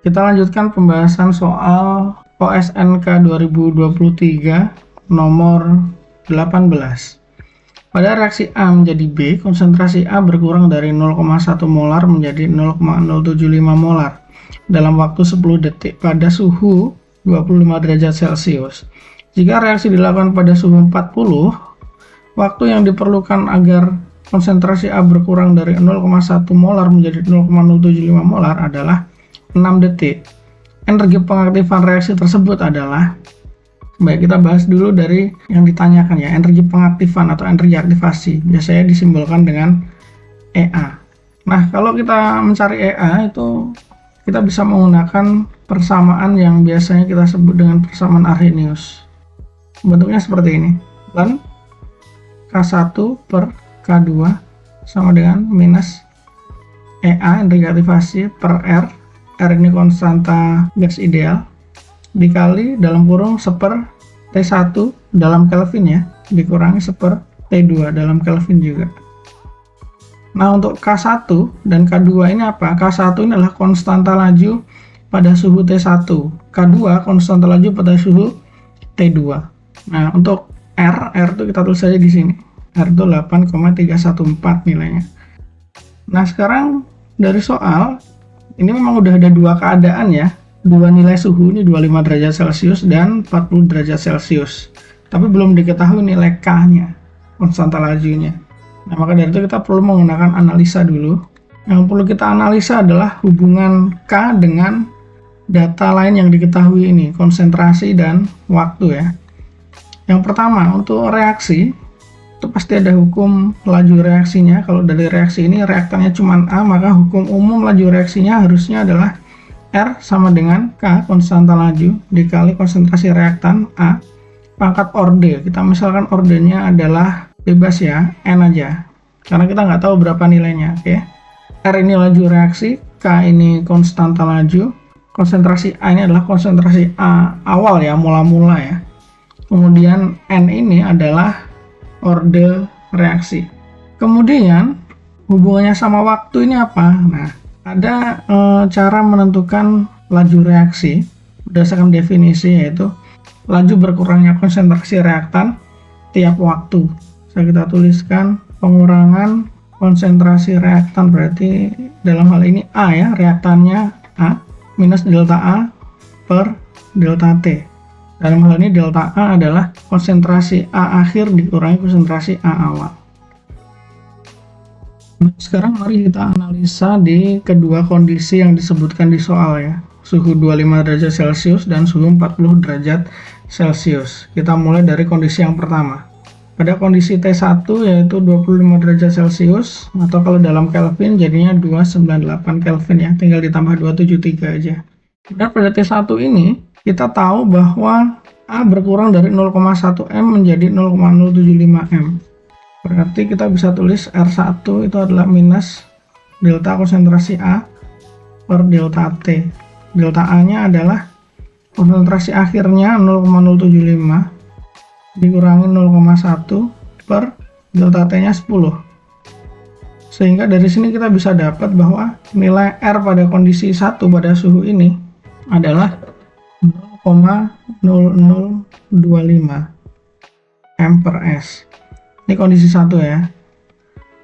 Kita lanjutkan pembahasan soal OSNK 2023 nomor 18. Pada reaksi A menjadi B, konsentrasi A berkurang dari 0,1 molar menjadi 0,075 molar dalam waktu 10 detik pada suhu 25 derajat Celcius. Jika reaksi dilakukan pada suhu 40, waktu yang diperlukan agar konsentrasi A berkurang dari 0,1 molar menjadi 0,075 molar adalah 6 detik. Energi pengaktifan reaksi tersebut adalah, baik kita bahas dulu dari yang ditanyakan ya, energi pengaktifan atau energi aktivasi, biasanya disimbolkan dengan EA. Nah, kalau kita mencari EA itu kita bisa menggunakan persamaan yang biasanya kita sebut dengan persamaan Arrhenius. Bentuknya seperti ini. Dan K1 per K2 sama dengan minus EA, energi aktivasi, per R. R ini konstanta gas ideal, dikali dalam kurung seper T1 dalam Kelvin ya, dikurangi seper T2 dalam Kelvin juga. Nah, untuk K1 dan K2 ini apa? K1 ini adalah konstanta laju pada suhu T1, K2 konstanta laju pada suhu T2. Nah, untuk R itu kita tulis saja di sini. R itu 8,314 nilainya. Nah, sekarang dari soal ini memang udah ada dua keadaan ya, dua nilai suhu, ini 25 derajat Celcius dan 40 derajat Celcius, tapi belum diketahui nilai K-nya, konstanta lajunya. Nah, maka dari itu kita perlu menggunakan analisa dulu. Yang perlu kita analisa adalah hubungan K dengan data lain yang diketahui ini, konsentrasi dan waktu ya. Yang pertama, untuk reaksi itu pasti ada hukum laju reaksinya. Kalau dari reaksi ini reaktannya cuma A, maka hukum umum laju reaksinya harusnya adalah R sama dengan K, konstanta laju, dikali konsentrasi reaktan A, pangkat orde. Kita misalkan ordenya adalah bebas ya, N aja, karena kita nggak tahu berapa nilainya. Oke. R ini laju reaksi, K ini konstanta laju, konsentrasi A ini adalah konsentrasi A awal ya, mula-mula ya. Kemudian N ini adalah orde reaksi. Kemudian hubungannya sama waktu ini apa? Nah, ada cara menentukan laju reaksi berdasarkan definisi, yaitu laju berkurangnya konsentrasi reaktan tiap waktu. Bisa kita tuliskan pengurangan konsentrasi reaktan, berarti dalam hal ini A ya, reaktannya A minus delta A per delta T. Dalam hal ini delta A adalah konsentrasi A akhir dikurangi konsentrasi A awal. Nah, sekarang mari kita analisa di kedua kondisi yang disebutkan di soal ya. Suhu 25 derajat Celcius dan suhu 40 derajat Celcius. Kita mulai dari kondisi yang pertama. Pada kondisi T1 yaitu 25 derajat Celcius, atau kalau dalam Kelvin jadinya 298 Kelvin ya, tinggal ditambah 273 aja. Dan pada T1 ini kita tahu bahwa A berkurang dari 0,1 M menjadi 0,075 M. Berarti kita bisa tulis R1 itu adalah minus delta konsentrasi A per delta T. Delta A-nya adalah konsentrasi akhirnya 0,075 dikurangi 0,1 per delta T-nya 10. Sehingga dari sini kita bisa dapat bahwa nilai R pada kondisi 1 pada suhu ini adalah 0,0025 M per S. Ini kondisi 1 ya.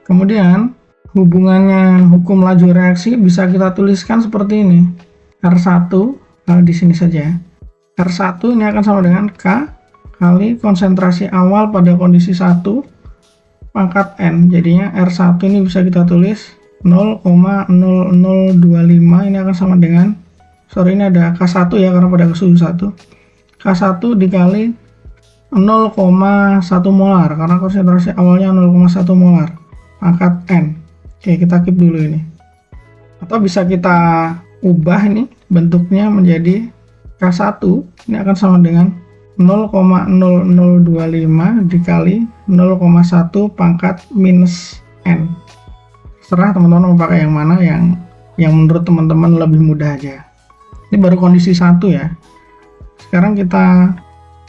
Kemudian hubungannya hukum laju reaksi bisa kita tuliskan seperti ini. R1 di sini saja. R1 ini akan sama dengan K kali konsentrasi awal pada kondisi 1 pangkat N. Jadinya R1 ini bisa kita tulis 0,0025, ini akan sama dengan, ini ada K1 ya karena pada suhu 1. K1 dikali 0,1 molar karena konsentrasi awalnya 0,1 molar pangkat N. Oke, kita keep dulu ini. Atau bisa kita ubah ini bentuknya menjadi K1 ini akan sama dengan 0,0025 dikali 0,1 pangkat minus N. Serah teman-teman mau pakai yang mana, yang menurut teman-teman lebih mudah aja. Ini baru kondisi 1 ya. Sekarang kita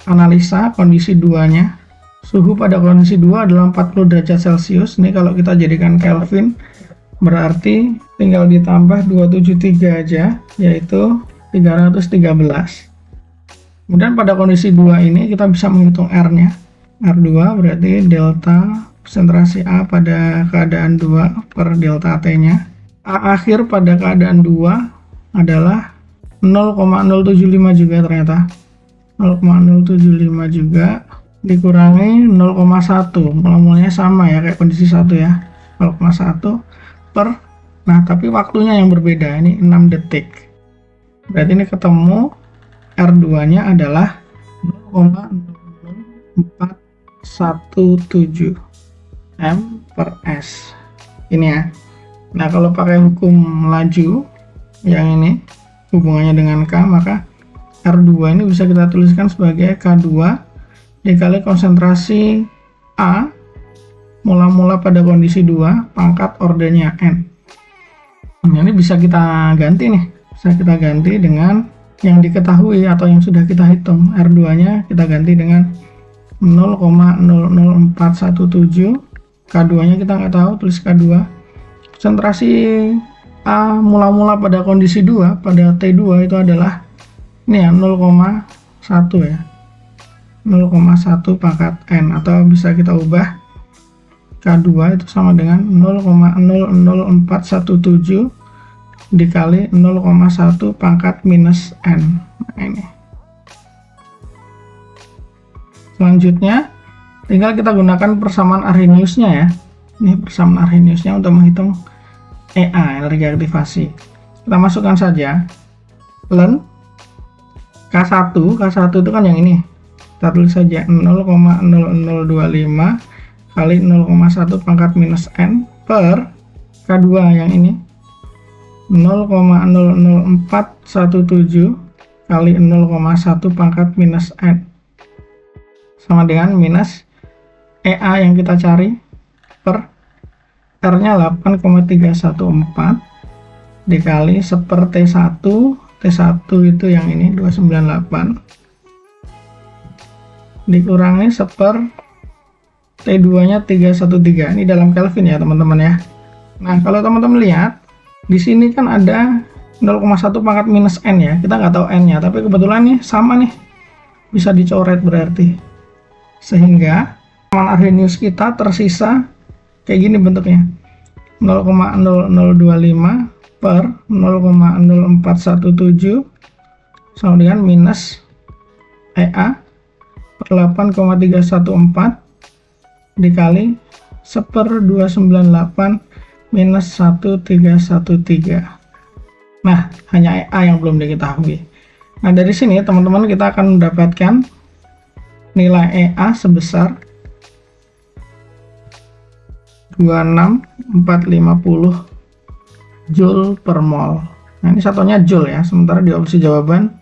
analisa kondisi 2-nya. Suhu pada kondisi 2 adalah 40 derajat Celcius. Ini kalau kita jadikan Kelvin berarti tinggal ditambah 273 aja, yaitu 313. Kemudian pada kondisi 2 ini kita bisa menghitung R-nya. R2 berarti delta konsentrasi A pada keadaan 2 per delta T-nya. A akhir pada keadaan 2 adalah 0,075 juga ternyata. 0,075 juga dikurangi 0,1. Mula-mulanya sama ya kayak kondisi 1 ya. 0,1 per, nah tapi waktunya yang berbeda, ini 6 detik. Berarti ini ketemu R2-nya adalah 0,00417 M per S. Ini ya. Nah, kalau pakai hukum laju yang ini hubungannya dengan K, maka R2 ini bisa kita tuliskan sebagai K2 dikali konsentrasi A mula-mula pada kondisi 2 pangkat ordernya N. Nah, ini bisa kita ganti nih. Bisa kita ganti dengan yang diketahui atau yang sudah kita hitung. R2-nya kita ganti dengan 0,00417. K2-nya kita nggak tahu, tulis K2. Konsentrasi A mula-mula pada kondisi 2, pada T2 itu adalah ini ya, 0,1 ya. 0,1 pangkat N, atau bisa kita ubah K2 itu sama dengan 0,00417 dikali 0,1 pangkat minus N. Nah, ini. Selanjutnya tinggal kita gunakan persamaan Arrhenius-nya ya. Ini persamaan Arrhenius-nya untuk menghitung EA, energi aktivasi. Kita masukkan saja ln K1 itu kan yang ini. Kita tulis saja 0,0025 kali 0,1 pangkat minus N per K2 yang ini 0,00417 kali 0,1 pangkat minus N sama dengan minus EA yang kita cari per R-nya 8,314 dikali 1 T1 itu yang ini 298 dikurangi 1 T2-nya 313. Ini dalam Kelvin ya teman-teman ya. Nah, kalau teman-teman lihat di sini kan ada 0,1 pangkat minus N ya. Kita nggak tahu N-nya, tapi kebetulan nih sama nih. Bisa dicoret berarti. Sehingga persamaan Arrhenius kita tersisa kayak gini bentuknya. 0,0025 per 0,0417 sama dengan minus EA per 8,314 dikali 1/298 minus 1313. Nah, hanya EA yang belum diketahui. Nah, dari sini teman-teman kita akan mendapatkan nilai EA sebesar 26450 Joule per mol. Nah, ini satuannya Joule ya, sementara di opsi jawaban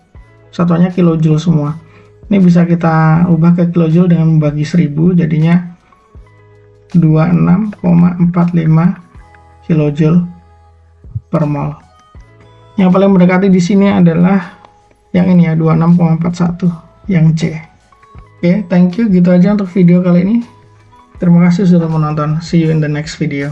satuannya kilojoule semua. Ini bisa kita ubah ke kilojoule dengan membagi 1000, jadinya 26,45 kilojoule per mol. Yang paling mendekati di sini adalah yang ini ya, 26,41, yang C. Oke, thank you, gitu aja untuk video kali ini. Terima kasih sudah menonton. See you in the next video.